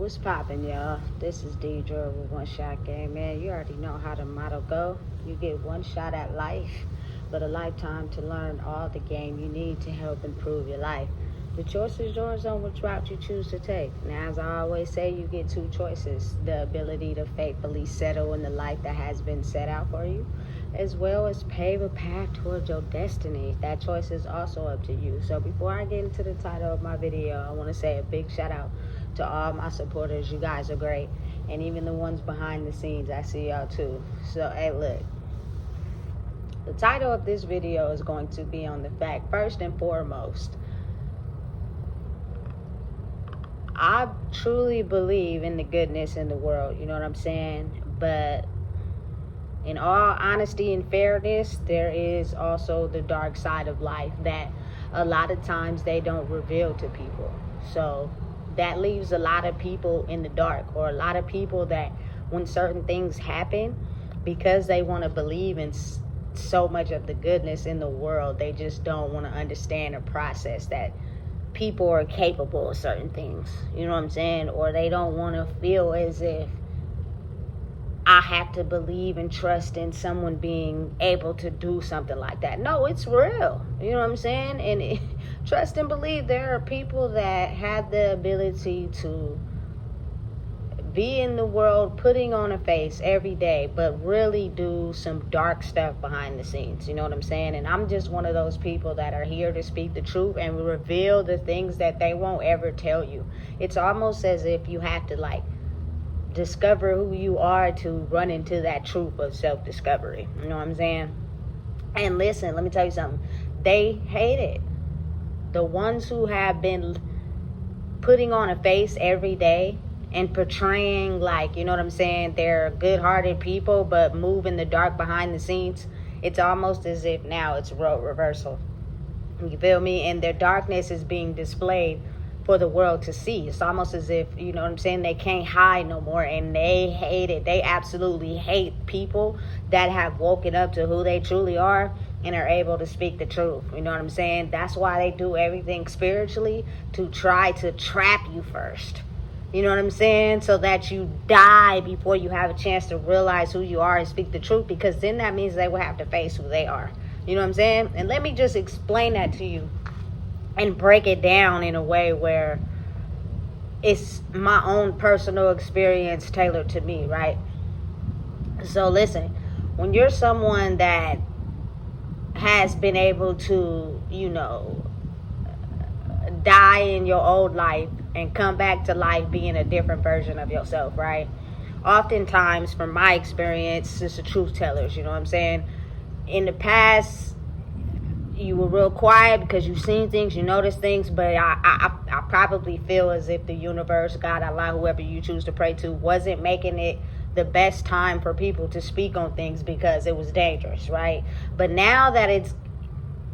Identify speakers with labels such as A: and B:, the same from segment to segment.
A: What's poppin', y'all? This is Deidre with One Shot Game. Man, you already know how the motto go. You get one shot at life, but a lifetime to learn all the game you need to help improve your life. The choice is yours on which route you choose to take. Now, as I always say, you get two choices: the ability to faithfully settle in the life that has been set out for you, as well as pave a path towards your destiny. That choice is also up to you. So before I get into the title of my video, I want to say a big shout out to all my supporters. You guys are great. And even the ones behind the scenes, I see y'all too. So, hey, look. The title of this video is going to be on the fact, first and foremost, I truly believe in the goodness in the world, you know what I'm saying? But in all honesty and fairness, there is also the dark side of life that a lot of times they don't reveal to people. So that leaves a lot of people in the dark, or a lot of people that when certain things happen, because they want to believe in so much of the goodness in the world, they just don't want to understand or process that people are capable of certain things, you know what I'm saying? Or they don't want to feel as if I have to believe and trust in someone being able to do something like that. No, it's real. You know what I'm saying? And trust and believe there are people that have the ability to be in the world putting on a face every day, but really do some dark stuff behind the scenes. You know what I'm saying? And I'm just one of those people that are here to speak the truth and reveal the things that they won't ever tell you. It's almost as if you have to discover who you are to run into that truth of self-discovery. You know what I'm saying? And listen, let me tell you something. They hate it. The ones who have been putting on a face every day and portraying you know what I'm saying, they're good-hearted people but move in the dark behind the scenes, it's almost as if now it's role reversal. You feel me? And their darkness is being displayed for the world to see. It's almost as if, you know what I'm saying, they can't hide no more, and they hate it. They absolutely hate people that have woken up to who they truly are and are able to speak the truth. You know what I'm saying? That's why they do everything spiritually, to try to trap you first. You know what I'm saying? So that you die before you have a chance to realize who you are and speak the truth, because then that means they will have to face who they are. You know what I'm saying? And let me just explain that to you and break it down in a way where it's my own personal experience tailored to me, right? So listen, when you're someone that has been able to, die in your old life and come back to life being a different version of yourself, right? Oftentimes, from my experience, it's the truth tellers, you know what I'm saying? In the past, you were real quiet because you've seen things, you noticed things, but I probably feel as if the universe, God, Allah, whoever you choose to pray to, wasn't making it the best time for people to speak on things because it was dangerous, right? But now that it's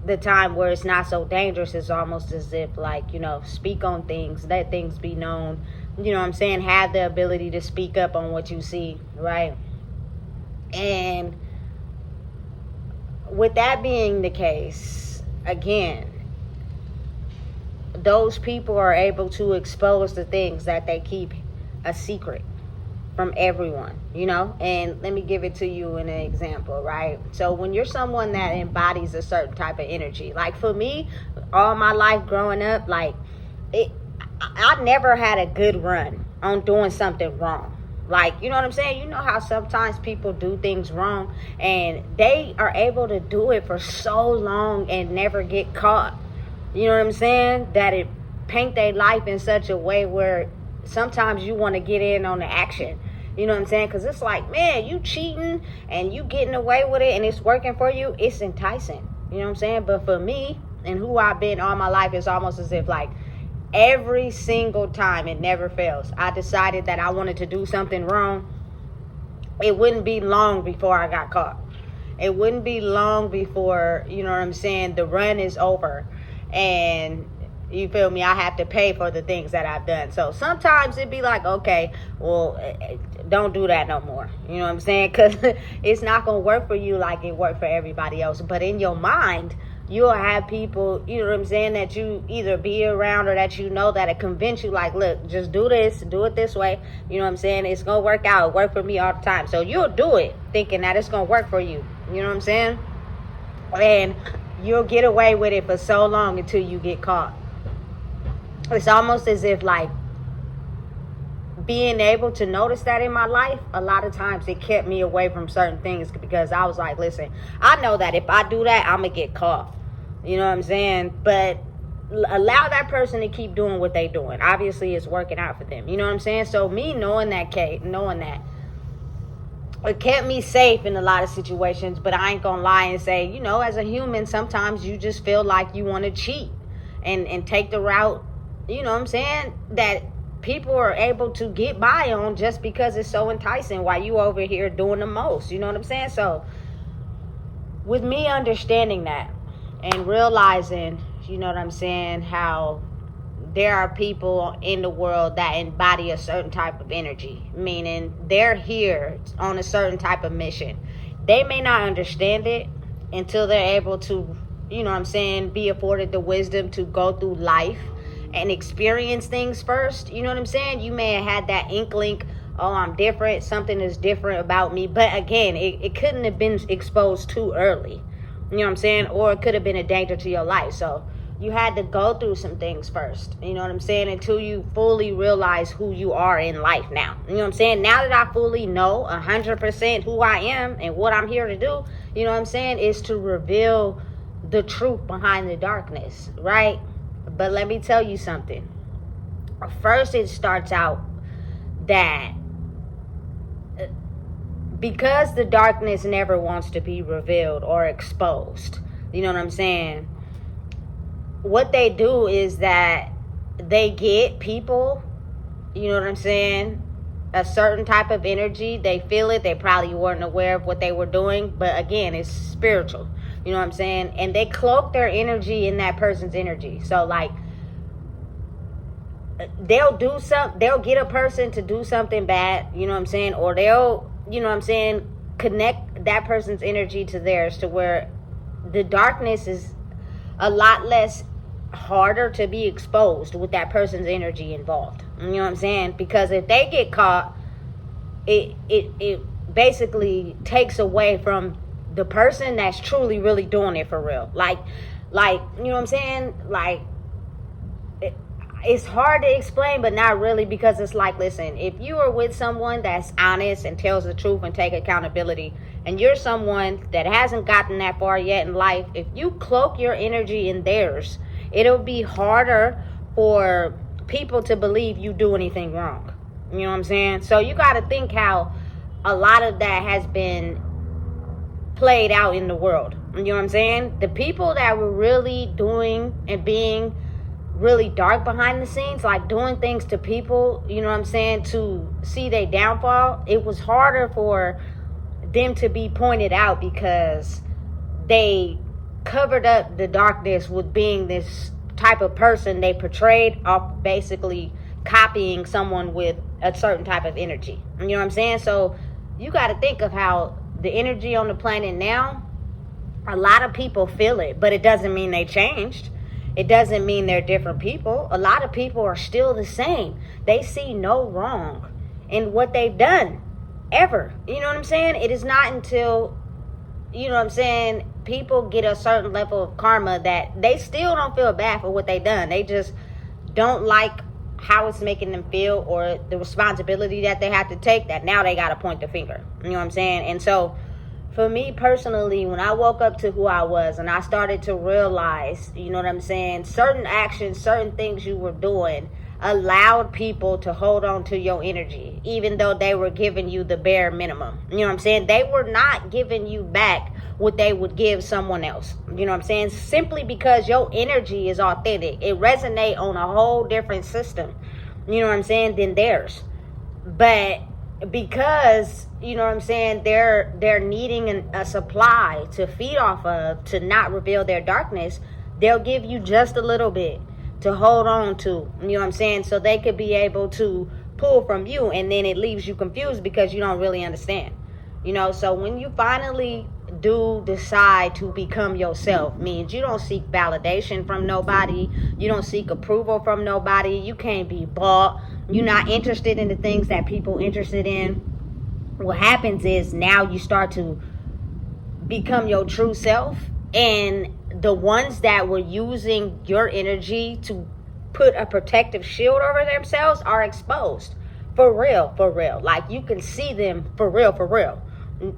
A: the time where it's not so dangerous, it's almost as if speak on things, let things be known, you know what I'm saying? Have the ability to speak up on what you see, right? And with that being the case, again, those people are able to expose the things that they keep a secret from everyone, and let me give it to you in an example, right? So when you're someone that embodies a certain type of energy, like for me, all my life growing up, I never had a good run on doing something wrong. You know what I'm saying? You know how sometimes people do things wrong and they are able to do it for so long and never get caught. You know what I'm saying? That it paint their life in such a way where sometimes you want to get in on the action. You know what I'm saying? Because it's man, you cheating and you getting away with it and it's working for you. It's enticing. You know what I'm saying? But for me and who I've been all my life, it's almost as if every single time, it never fails, I decided that I wanted to do something wrong, it wouldn't be long before I got caught. It wouldn't be long before, you know what I'm saying, the run is over and you feel me, I have to pay for the things that I've done. So sometimes it'd be okay, well, don't do that no more. You know what I'm saying? Because it's not going to work for you like it worked for everybody else. But in your mind, you'll have people, you know what I'm saying, that you either be around or that you know that'll convince you, like, look, just do this, do it this way. You know what I'm saying? It's going to work out. It worked for me all the time. So you'll do it thinking that it's going to work for you. You know what I'm saying? And you'll get away with it for so long until you get caught. It's almost as if, like, being able to notice that in my life, a lot of times it kept me away from certain things, because I was like, listen, I know that if I do that, I'm going to get caught. You know what I'm saying? But allow that person to keep doing what they doing. Obviously, it's working out for them. You know what I'm saying? So me knowing that, it kept me safe in a lot of situations. But I ain't gonna lie and say, you know, as a human, sometimes you just feel like you want to cheat and take the route, you know what I'm saying, that people are able to get by on just because it's so enticing while you over here doing the most. You know what I'm saying? So with me understanding that and realizing, you know what I'm saying, how there are people in the world that embody a certain type of energy, meaning they're here on a certain type of mission. They may not understand it until they're able to, you know what I'm saying, be afforded the wisdom to go through life and experience things first. You know what I'm saying? You may have had that inkling, oh, I'm different, something is different about me. But again, it couldn't have been exposed too early. You know what I'm saying? Or it could have been a danger to your life. So you had to go through some things first. You know what I'm saying? Until you fully realize who you are in life now. You know what I'm saying? Now that I fully know 100% who I am and what I'm here to do, you know what I'm saying, is to reveal the truth behind the darkness, right? But let me tell you something. First, it starts out that because the darkness never wants to be revealed or exposed, you know what I'm saying, what they do is that they get people, you know what I'm saying, a certain type of energy. They feel it. They probably weren't aware of what they were doing. But again, it's spiritual. You know what I'm saying? And they cloak their energy in that person's energy. So, like, they'll get a person to do something bad, you know what I'm saying? Or they'll, you know what I'm saying, connect that person's energy to theirs, to where the darkness is a lot less harder to be exposed with that person's energy involved. You know what I'm saying? Because if they get caught, it basically takes away from the person that's truly really doing it for real. Like, you know what I'm saying? Like, it's hard to explain, but not really, because it's like, listen, if you are with someone that's honest and tells the truth and take accountability, and you're someone that hasn't gotten that far yet in life, if you cloak your energy in theirs, it'll be harder for people to believe you do anything wrong. You know what I'm saying? So you got to think how a lot of that has been played out in the world. You know what I'm saying? The people that were really doing and being really dark behind the scenes, like doing things to people, you know what I'm saying, to see their downfall, it was harder for them to be pointed out because they covered up the darkness with being this type of person they portrayed off basically copying someone with a certain type of energy. You know what I'm saying? So you got to think of how the energy on the planet now, a lot of people feel it, but it doesn't mean they changed. It doesn't mean they're different people. A lot of people are still the same. They see no wrong in what they've done, ever. You know what I'm saying? It is not until, you know what I'm saying, people get a certain level of karma that they still don't feel bad for what they've done. They just don't like how it's making them feel, or the responsibility that they have to take, that now they got to point the finger. You know what I'm saying? And so for me personally, when I woke up to who I was and I started to realize, you know what I'm saying, certain actions, certain things you were doing allowed people to hold on to your energy, even though they were giving you the bare minimum. You know what I'm saying? They were not giving you back what they would give someone else. You know what I'm saying? Simply because your energy is authentic. It resonates on a whole different system, you know what I'm saying, than theirs. But because, you know what I'm saying, they're needing a supply to feed off of, to not reveal their darkness, they'll give you just a little bit to hold on to, you know what I'm saying, so they could be able to pull from you, and then it leaves you confused because you don't really understand. You know, so when you finally do decide to become yourself means you don't seek validation from nobody. You don't seek approval from nobody. You can't be bought. You're not interested in the things that people interested in. What happens is now you start to become your true self, and the ones that were using your energy to put a protective shield over themselves are exposed. For real, for real. Like, you can see them for real, for real.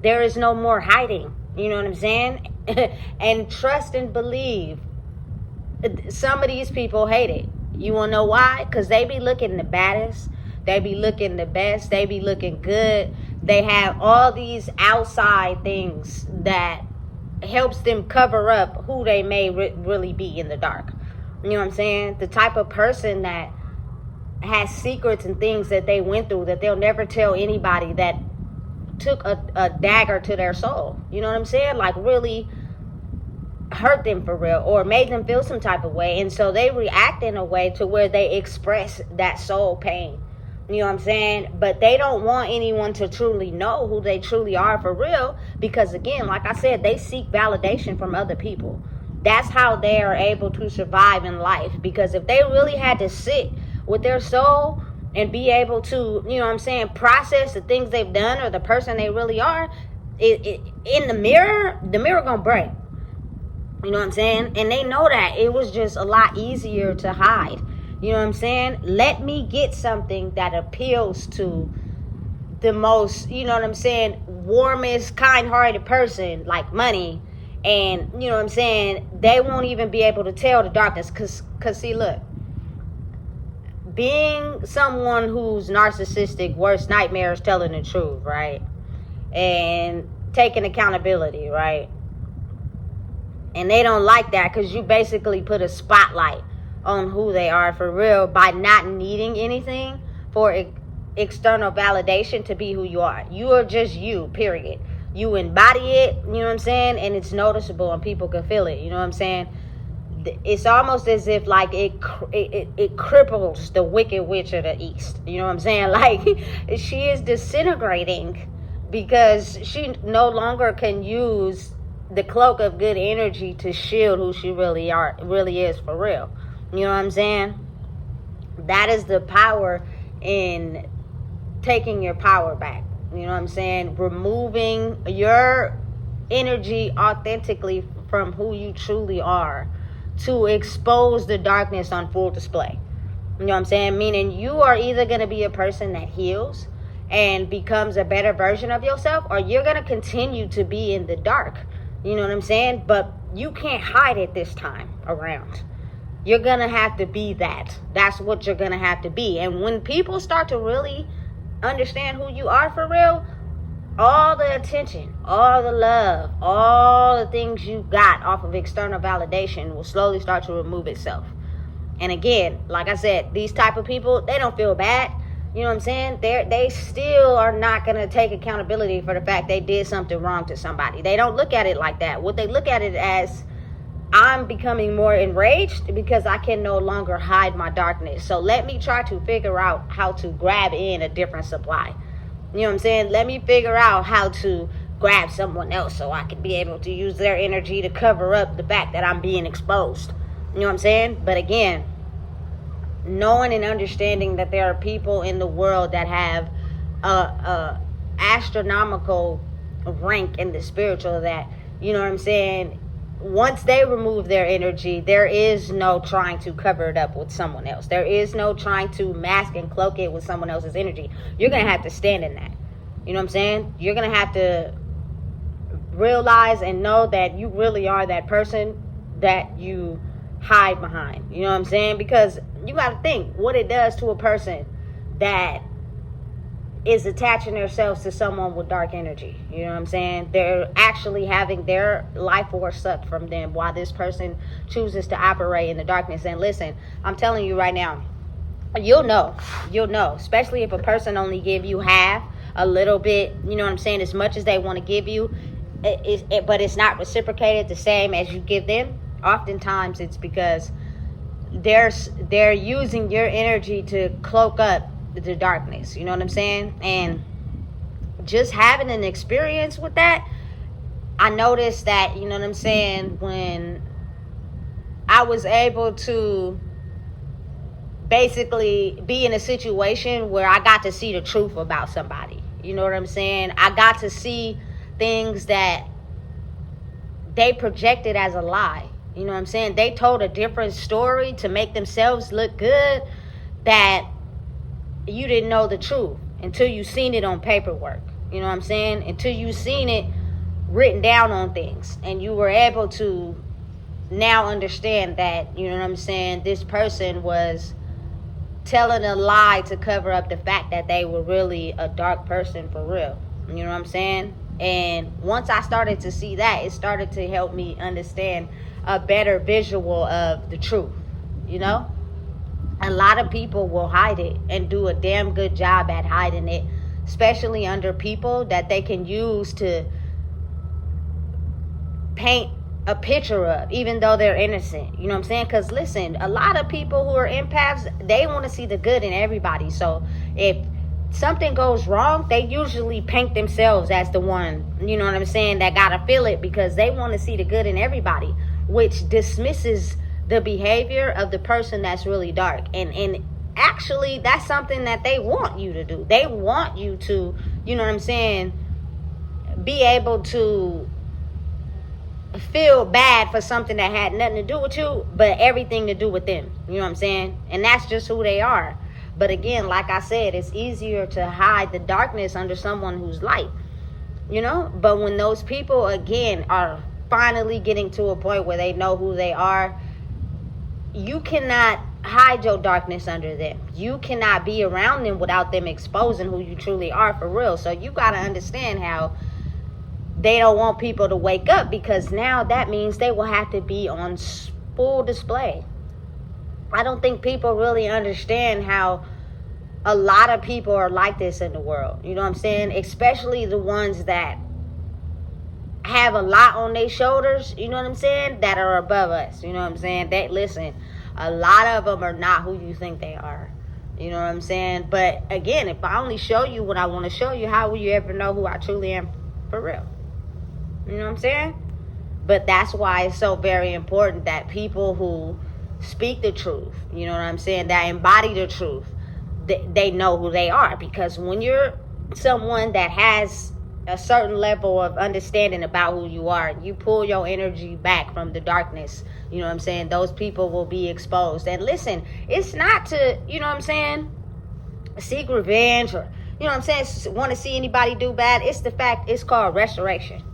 A: There is no more hiding. You know what I'm saying? And trust and believe. Some of these people hate it. You want to know why? Because they be looking the baddest. They be looking the best. They be looking good. They have all these outside things that helps them cover up who they may really be in the dark. You know what I'm saying? The type of person that has secrets and things that they went through that they'll never tell anybody, that took a dagger to their soul. You know what I'm saying? Like, really hurt them for real, or made them feel some type of way. And so they react in a way to where they express that soul pain. You know what I'm saying? But they don't want anyone to truly know who they truly are for real, because again, like I said, they seek validation from other people. That's how they are able to survive in life. Because if they really had to sit with their soul and be able to, you know what I'm saying, process the things they've done or the person they really are, in the mirror gonna break. You know what I'm saying? And they know that. It was just a lot easier to hide. You know what I'm saying? Let me get something that appeals to the most, you know what I'm saying, warmest, kind-hearted person, like money. And, you know what I'm saying, they won't even be able to tell the darkness. Because see, look, being someone who's narcissistic, worst nightmare is telling the truth, right? And taking accountability, right? And they don't like that, because you basically put a spotlight on who they are for real by not needing anything for external validation to be who you are. You are just you, period. You embody it, you know what I'm saying? And it's noticeable and people can feel it, you know what I'm saying? It's almost as if like it cripples the wicked witch of the east, you know what I'm saying? Like, she is disintegrating because she no longer can use the cloak of good energy to shield who she really is for real. You know what I'm saying? That is the power in taking your power back. You know what I'm saying? Removing your energy authentically from who you truly are to expose the darkness on full display. You know what I'm saying? Meaning you are either going to be a person that heals and becomes a better version of yourself, or you're going to continue to be in the dark. You know what I'm saying? But you can't hide it this time around. You're going to have to be that. That's what you're going to have to be. And when people start to really understand who you are for real, all the attention, all the love, all the things you got off of external validation will slowly start to remove itself. And again, like I said, these type of people, they don't feel bad. You know what I'm saying? They still are not going to take accountability for the fact they did something wrong to somebody. They don't look at it like that. What they look at it as, I'm becoming more enraged because I can no longer hide my darkness. So let me try to figure out how to grab in a different supply. You know what I'm saying? Let me figure out how to grab someone else so I can be able to use their energy to cover up the fact that I'm being exposed. You know what I'm saying? But again, knowing and understanding that there are people in the world that have a astronomical rank in the spiritual, that, you know what I'm saying, once they remove their energy, there is no trying to cover it up with someone else. There is no trying to mask and cloak it with someone else's energy. You're going to have to stand in that. You know what I'm saying? You're going to have to realize and know that you really are that person that you hide behind. You know what I'm saying? Because you got to think what it does to a person that is attaching themselves to someone with dark energy. You know what I'm saying? They're actually having their life force sucked from them while this person chooses to operate in the darkness. And listen, I'm telling you right now, you'll know, especially if a person only give you half, a little bit, you know what I'm saying, as much as they want to give you, but it's not reciprocated the same as you give them. Oftentimes it's because they're using your energy to cloak up the darkness. You know what I'm saying? And just having an experience with that, I noticed that, you know what I'm saying, when I was able to basically be in a situation where I got to see the truth about somebody. You know what I'm saying? I got to see things that they projected as a lie. You know what I'm saying? They told a different story to make themselves look good, that you didn't know the truth until you seen it on paperwork. You know what I'm saying? Until you seen it written down on things, and you were able to now understand that, you know what I'm saying, this person was telling a lie to cover up the fact that they were really a dark person for real. You know what I'm saying? And once I started to see that, it started to help me understand a better visual of the truth. You know, a lot of people will hide it and do a damn good job at hiding it, especially under people that they can use to paint a picture of, even though they're innocent. You know what I'm saying? Because listen, a lot of people who are empaths, they want to see the good in everybody. So if something goes wrong, they usually paint themselves as the one, you know what I'm saying, that gotta feel it, because they want to see the good in everybody, which dismisses the behavior of the person that's really dark. And actually, that's something that they want you to do. They want you to, you know what I'm saying, be able to feel bad for something that had nothing to do with you, but everything to do with them. You know what I'm saying? And that's just who they are. But again, like I said, it's easier to hide the darkness under someone who's light, you know? But when those people, again, are finally getting to a point where they know who they are, you cannot hide your darkness under them. You cannot be around them without them exposing who you truly are for real. So you got to understand how they don't want people to wake up, because now that means they will have to be on full display. I don't think people really understand how a lot of people are like this in the world. You know what I'm saying? Especially the ones that have a lot on their shoulders, you know what I'm saying, that are above us. You know what I'm saying? That, listen, a lot of them are not who you think they are. You know what I'm saying? But again, if I only show you what I want to show you, how will you ever know who I truly am for real? You know what I'm saying? But that's why it's so very important that people who speak the truth, you know what I'm saying, that embody the truth, they know who they are. Because when you're someone that has a certain level of understanding about who you are, you pull your energy back from the darkness, you know what I'm saying, those people will be exposed. And listen, it's not to, you know what I'm saying, seek revenge or, you know what I'm saying, want to see anybody do bad. It's the fact, it's called restoration.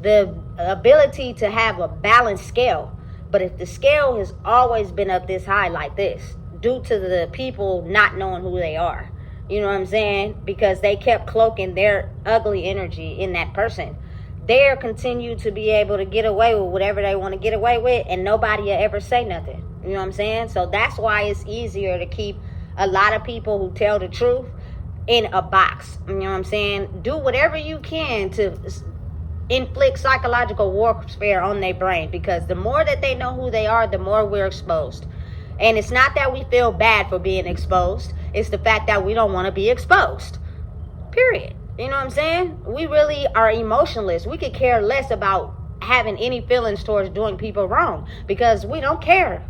A: The ability to have a balanced scale. But if the scale has always been up this high like this, due to the people not knowing who they are, you know what I'm saying, because they kept cloaking their ugly energy in that person, they'll continue to be able to get away with whatever they want to get away with, and nobody will ever say nothing. You know what I'm saying? So that's why it's easier to keep a lot of people who tell the truth in a box. You know what I'm saying? Do whatever you can to inflict psychological warfare on their brain, because the more that they know who they are, the more we're exposed. And it's not that we feel bad for being exposed, it's the fact that we don't want to be exposed, period. You know what I'm saying? We really are emotionless. We could care less about having any feelings towards doing people wrong, because we don't care.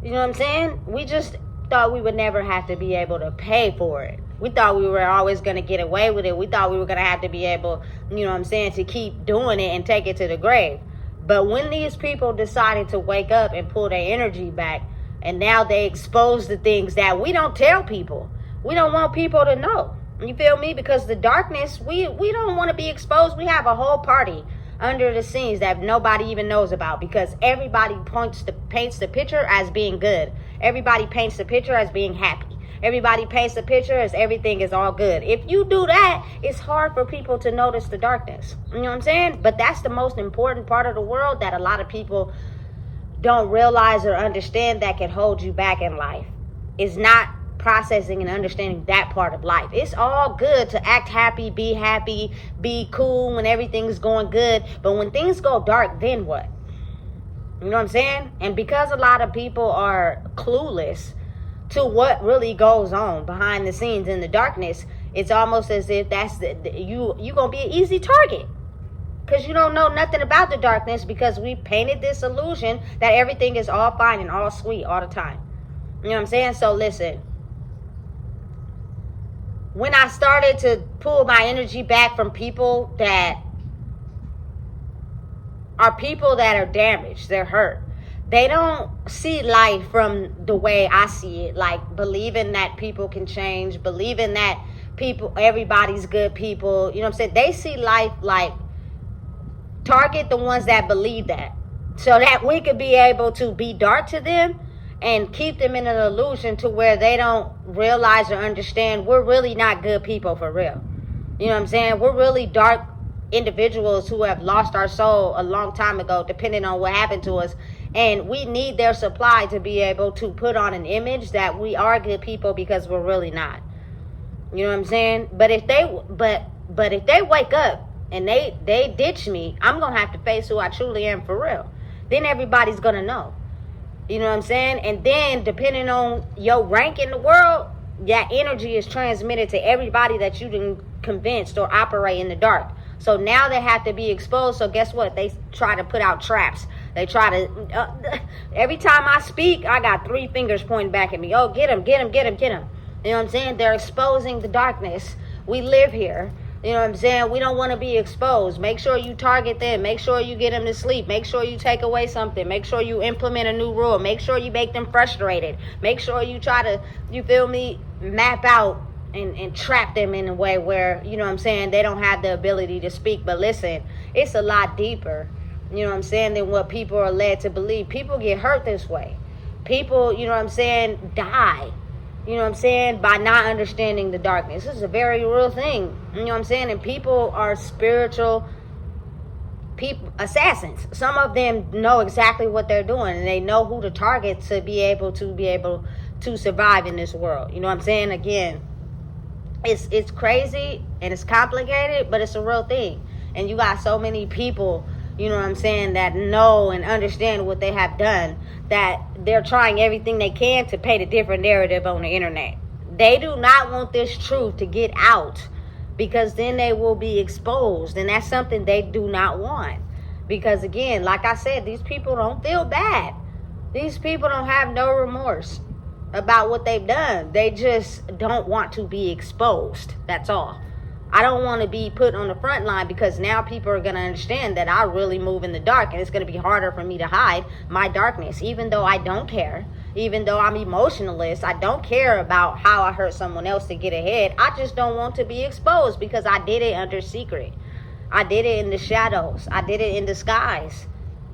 A: You know what I'm saying? We just thought we would never have to be able to pay for it. We thought we were always going to get away with it. We thought we were going to have to be able, you know what I'm saying, to keep doing it and take it to the grave. But when these people decided to wake up and pull their energy back, and now they expose the things that we don't tell people. We don't want people to know. You feel me? Because the darkness, we don't want to be exposed. We have a whole party under the scenes that nobody even knows about, because everybody paints the picture as being good. Everybody paints the picture as being happy. Everybody paints the picture as everything is all good. If you do that, it's hard for people to notice the darkness. You know what I'm saying? But that's the most important part of the world that a lot of people don't realize or understand, that can hold you back in life. Is not processing and understanding that part of life. It's all good to act happy, be cool when everything's going good. But when things go dark, then what? You know what I'm saying? And because a lot of people are clueless to what really goes on behind the scenes in the darkness, it's almost as if that's you gonna be an easy target. because you don't know nothing about the darkness, because we painted this illusion that everything is all fine and all sweet all the time. You know what I'm saying? So listen, when I started to pull my energy back from people that are damaged, they're hurt, they don't see life from the way I see it, like believing that people can change, believing that everybody's good people. You know what I'm saying? They see life like, target the ones that believe that, so that we could be able to be dark to them and keep them in an illusion to where they don't realize or understand we're really not good people for real. You know what I'm saying? We're really dark individuals who have lost our soul a long time ago, depending on what happened to us. And we need their supply to be able to put on an image that we are good people, because we're really not. You know what I'm saying? But if they wake up and they ditch me, I'm going to have to face who I truly am for real. Then everybody's going to know. You know what I'm saying? And then depending on your rank in the world, that energy is transmitted to everybody that you done convinced or operate in the dark. So now they have to be exposed. So guess what? They try to put out traps. They try to, every time I speak, I got 3 fingers pointing back at me. Oh, get him, get him, get him, get him. You know what I'm saying? They're exposing the darkness. We live here. You know what I'm saying? We don't want to be exposed. Make sure you target them. Make sure you get them to sleep. Make sure you take away something. Make sure you implement a new rule. Make sure you make them frustrated. Make sure you try to, you feel me, map out and trap them in a way where, you know what I'm saying, they don't have the ability to speak. But listen, it's a lot deeper, you know what I'm saying, than what people are led to believe. People get hurt this way. People, you know what I'm saying, die. You know what I'm saying? By not understanding the darkness. This is a very real thing. You know what I'm saying? And people are spiritual assassins. Some of them know exactly what they're doing, and they know who to target to be able to survive in this world. You know what I'm saying? Again, it's crazy and it's complicated, but it's a real thing. And you got so many people, you know what I'm saying, that know and understand what they have done, that they're trying everything they can to paint a different narrative on the internet. They do not want this truth to get out, because then they will be exposed, and that's something they do not want. Because again, like I said, these people don't feel bad. These people don't have no remorse about what they've done. They just don't want to be exposed. That's all. I don't want to be put on the front line, because now people are going to understand that I really move in the dark, and it's going to be harder for me to hide my darkness. Even though I don't care, even though I'm emotionalist, I don't care about how I hurt someone else to get ahead. I just don't want to be exposed, because I did it under secret. I did it in the shadows. I did it in disguise.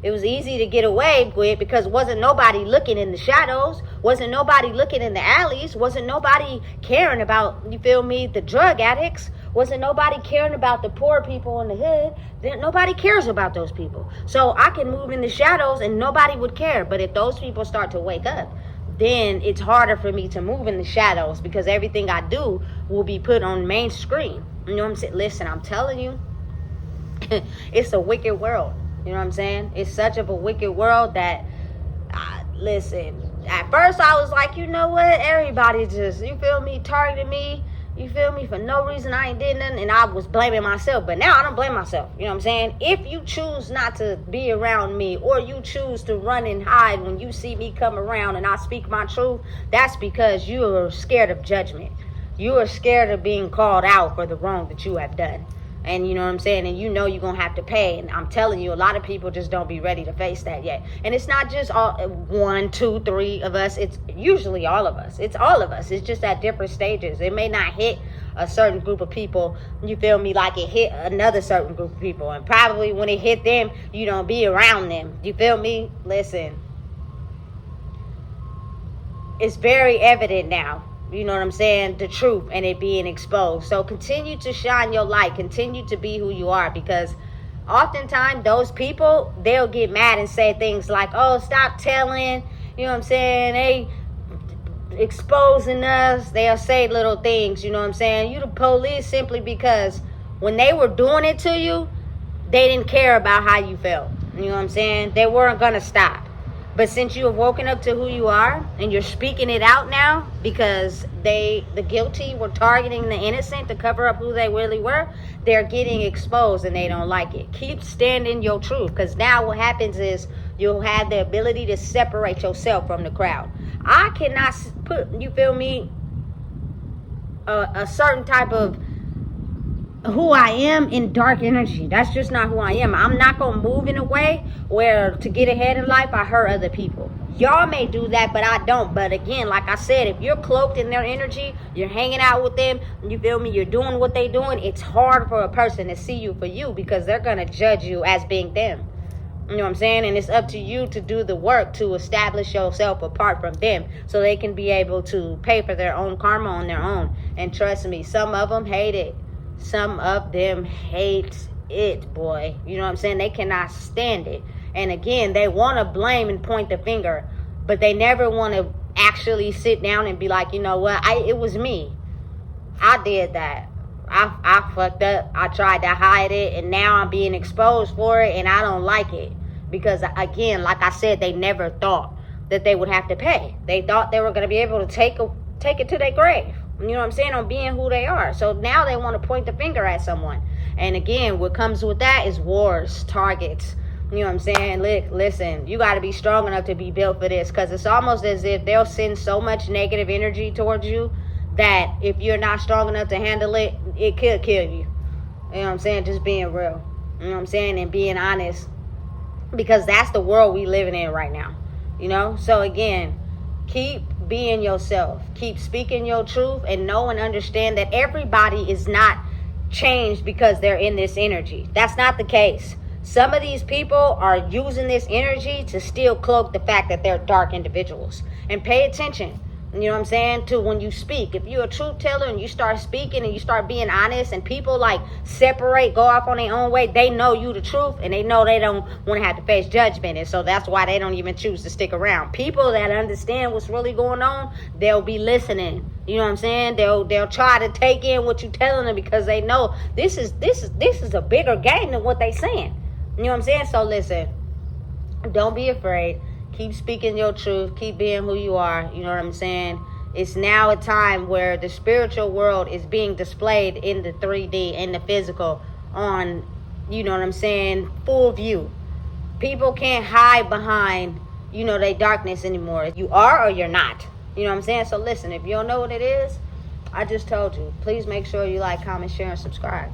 A: It was easy to get away with, because wasn't nobody looking in the shadows, wasn't nobody looking in the alleys, wasn't nobody caring about, you feel me, the drug addicts, wasn't nobody caring about the poor people in the hood. Nobody cares about those people. So I can move in the shadows and nobody would care. But if those people start to wake up, then it's harder for me to move in the shadows, because everything I do will be put on main screen. You know what I'm saying? Listen, I'm telling you, it's a wicked world. You know what I'm saying? It's such of a wicked world that, listen, at first I was like, you know what? Everybody just, you feel me, targeted me. You feel me? For no reason. I ain't did nothing, and I was blaming myself. But now I don't blame myself. You know what I'm saying? If you choose not to be around me, or you choose to run and hide when you see me come around and I speak my truth, that's because you are scared of judgment. You are scared of being called out for the wrong that you have done. And you know what I'm saying? And you know you're going to have to pay. And I'm telling you, a lot of people just don't be ready to face that yet. And it's not just all 1, 2, 3 of us. It's usually all of us. It's all of us. It's just at different stages. It may not hit a certain group of people, you feel me, like it hit another certain group of people. And probably when it hit them, you don't be around them. You feel me? Listen. It's very evident now. You know what I'm saying? The truth and it being exposed. So continue to shine your light. Continue to be who you are, because oftentimes those people, they'll get mad and say things like, oh, stop telling. You know what I'm saying? They exposing us. They'll say little things. You know what I'm saying? You the police, simply because when they were doing it to you, they didn't care about how you felt. You know what I'm saying? They weren't going to stop. But since you have woken up to who you are and you're speaking it out now, because the guilty were targeting the innocent to cover up who they really were, they're getting exposed and they don't like it. Keep standing your truth, because now what happens is you'll have the ability to separate yourself from the crowd. I cannot put, you feel me, a certain type of who I am in dark energy. That's just not who I am. I'm not going to move in a way where to get ahead in life I hurt other people. Y'all may do that, but I don't. But again, like I said, if you're cloaked in their energy, you're hanging out with them, you feel me, you're doing what they doing, it's hard for a person to see you for you, because they're going to judge you as being them. You know what I'm saying? And it's up to you to do the work to establish yourself apart from them, so they can be able to pay for their own karma on their own. And trust me, some of them hate it. Some of them hate it, boy. You know what I'm saying? They cannot stand it. And again, they want to blame and point the finger, but they never want to actually sit down and be like, you know what? It was me. I did that. I fucked up. I tried to hide it, and now I'm being exposed for it, and I don't like it. Because again, like I said, they never thought that they would have to pay. They thought they were going to be able to take it to their grave. You know what I'm saying? On being who they are. So now they want to point the finger at someone. And again, what comes with that is wars, targets. You know what I'm saying? Listen, you got to be strong enough to be built for this, because it's almost as if they'll send so much negative energy towards you that if you're not strong enough to handle it, it could kill you. You know what I'm saying? Just being real. You know what I'm saying? And being honest. Because that's the world we living in right now. You know? So again, keep being yourself. Keep speaking your truth, and know and understand that everybody is not changed because they're in this energy. That's not the case. Some of these people are using this energy to still cloak the fact that they're dark individuals. And pay attention, you know what I'm saying, to when you speak. If you're a truth teller and you start speaking and you start being honest, and people like separate, go off on their own way, they know you the truth, and they know they don't want to have to face judgment. And so that's why they don't even choose to stick around. People that understand what's really going on, they'll be listening. You know what I'm saying? They'll try to take in what you're telling them, because they know this is a bigger game than what they saying. You know what I'm saying? So listen, don't be afraid. Keep speaking your truth. Keep being who you are. You know what I'm saying? It's now a time where the spiritual world is being displayed in the 3D, in the physical, on, you know what I'm saying, full view. People can't hide behind, you know, their darkness anymore. You are or you're not. You know what I'm saying? So listen, if you don't know what it is, I just told you. Please make sure you like, comment, share, and subscribe.